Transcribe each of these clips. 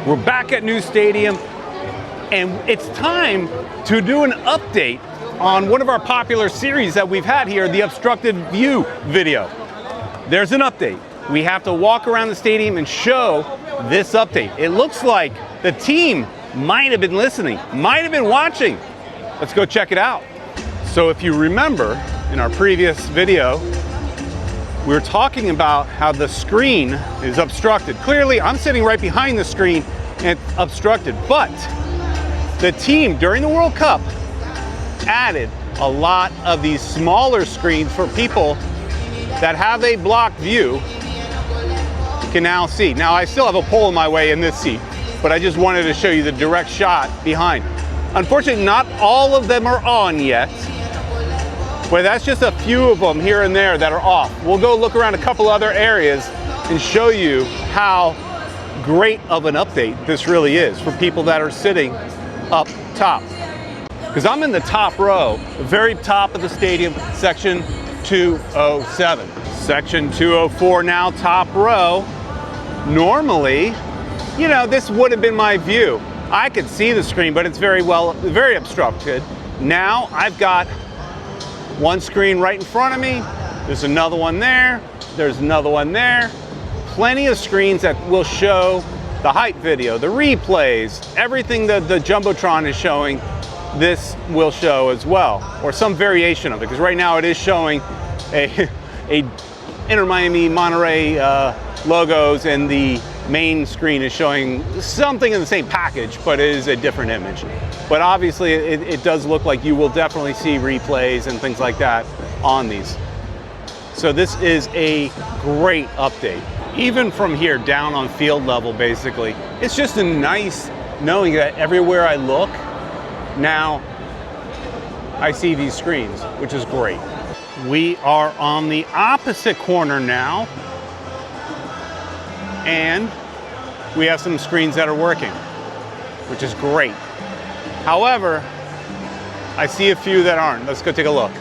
We're back at New Stadium, and it's time to do an update on one of our popular series that we've had here, the Obstructed View video. There's an update. We have to walk around the stadium and show this update. It looks like the team might have been listening, might have been watching. Let's go check it out. So if you remember, in our previous video, we were talking about how the screen is obstructed. Clearly, I'm sitting right behind the screen and it's obstructed, but the team during the World Cup added a lot of these smaller screens for people that have a blocked view can now see. Now, I still have a pole in my way in this seat, but I just wanted to show you the direct shot behind. Unfortunately, not all of them are on yet. But that's just a few of them here and there that are off. We'll go look around a couple other areas and show you how great of an update this really is for people that are sitting up top. Because I'm in the top row, the very top of the stadium, section 207. Section 204 now, top row. Normally, you know, this would have been my view. I could see the screen, but it's very obstructed. Now I've got one screen right in front of me, there's another one there, there's another one there. Plenty of screens that will show the hype video, the replays, everything that the Jumbotron is showing, this will show as well, or some variation of it, because right now it is showing a Inter Miami Monterrey logos, and the main screen is showing something in the same package, but it is a different image. But obviously it does look like you will definitely see replays and things like that on these. So this is a great update. Even from here down on field level, basically, it's just a nice knowing that everywhere I look, now I see these screens, which is great. We are on the opposite corner now, and we have some screens that are working, which is great. However, I see a few that aren't. Let's go take a look.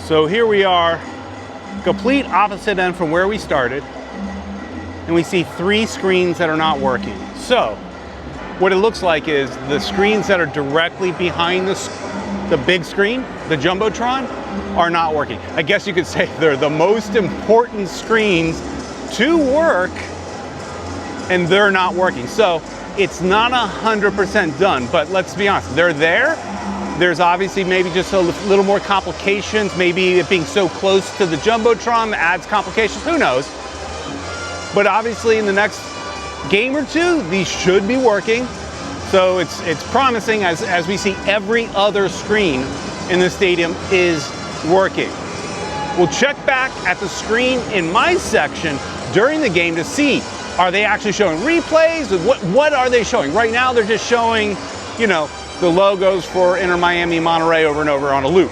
So here we are, complete opposite end from where we started, and we see 3 screens that are not working. So what it looks like is the screens that are directly behind the big screen, the Jumbotron, are not working. I guess you could say they're the most important screens to work, and they're not working. So it's not 100% done, but let's be honest, they're there. There's obviously maybe just a little more complications, maybe it being so close to the Jumbotron adds complications, who knows? But obviously in the next game or two, these should be working. So it's promising as we see every other screen in the stadium is working. We'll check back at the screen in my section during the game to see, are they actually showing replays? What are they showing? Right now they're just showing, you know, the logos for Inter Miami Monterrey over and over on a loop.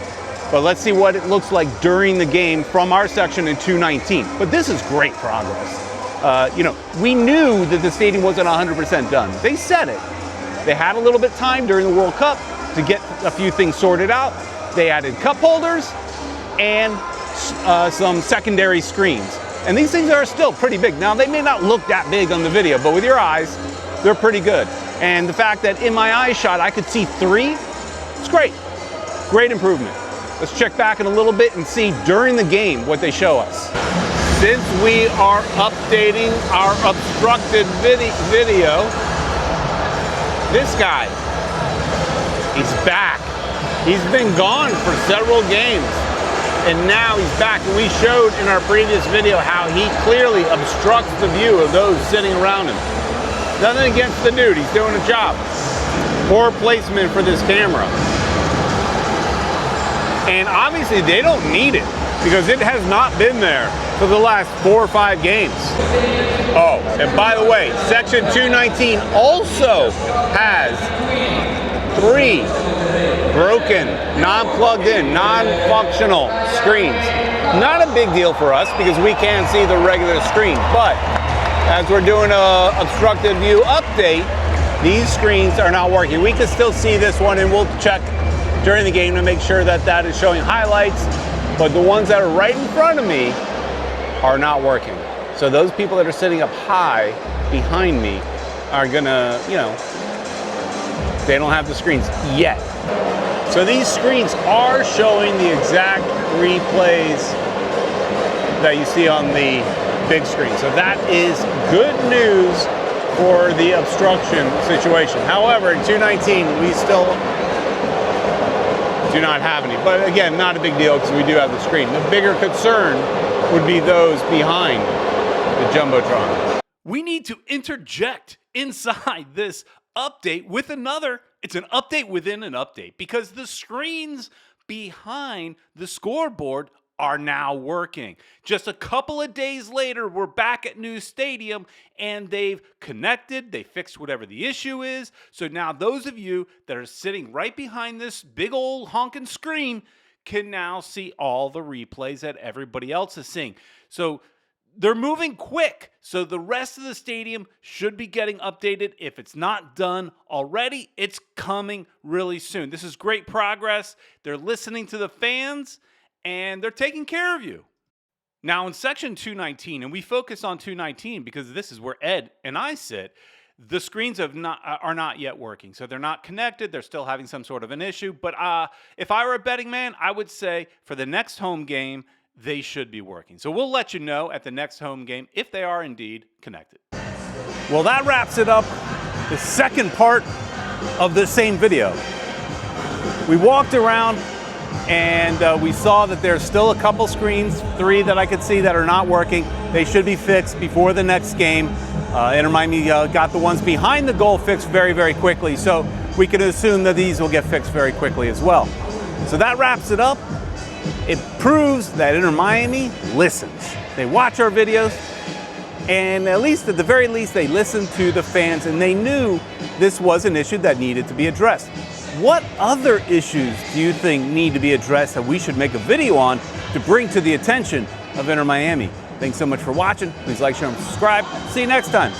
But let's see what it looks like during the game from our section in 219. But this is great progress. You know, we knew that the stadium wasn't 100% done. They said it. They had a little bit of time during the World Cup to get a few things sorted out. They added cup holders and some secondary screens. And these things are still pretty big. Now, they may not look that big on the video, but with your eyes, they're pretty good. And the fact that in my eye shot, I could see 3, it's great. Great improvement. Let's check back in a little bit and see during the game what they show us. Since we are updating our obstructed video, this guy, he's back. He's been gone for several games, and now he's back. And we showed in our previous video how he clearly obstructs the view of those sitting around him. Nothing against the dude, he's doing a job. Poor placement for this camera. And obviously they don't need it, because it has not been there for the last 4 or 5 games. Oh, and by the way, section 219 also has 3 broken, non-plugged in, non-functional screens. Not a big deal for us because we can't see the regular screen, but as we're doing a obstructed view update, these screens are not working. We can still see this one, and we'll check during the game to make sure that that is showing highlights, but the ones that are right in front of me are not working. So those people that are sitting up high behind me are gonna, they don't have the screens yet. So these screens are showing the exact replays that you see on the big screen. So that is good news for the obstruction situation. However, in 219, we still do not have any. But again, not a big deal because we do have the screen. The bigger concern would be those behind the Jumbotron. We need to interject inside this update with another. It's an update within an update because the screens behind the scoreboard are now working. Just a couple of days later, we're back at New Stadium and they've connected, they fixed whatever the issue is. So now those of you that are sitting right behind this big old honking screen can now see all the replays that everybody else is seeing. So they're moving quick. So the rest of the stadium should be getting updated. If it's not done already, it's coming really soon. This is great progress. They're listening to the fans and they're taking care of you. Now in section 219, and we focus on 219 because this is where Ed and I sit, the screens are not yet working. So they're not connected. They're still having some sort of an issue. But if I were a betting man, I would say for the next home game, they should be working. So we'll let you know at the next home game if they are indeed connected. Well, that wraps it up, the second part of the same video. We walked around and we saw that there's still a couple screens, 3 that I could see that are not working. They should be fixed before the next game. Inter Miami got the ones behind the goal fixed very, very quickly. So we can assume that these will get fixed very quickly as well. So that wraps it up. It proves that Inter Miami listens. They watch our videos, and at the very least, they listen to the fans, and they knew this was an issue that needed to be addressed. What other issues do you think need to be addressed that we should make a video on to bring to the attention of Inter Miami? Thanks so much for watching. Please like, share, and subscribe. See you next time.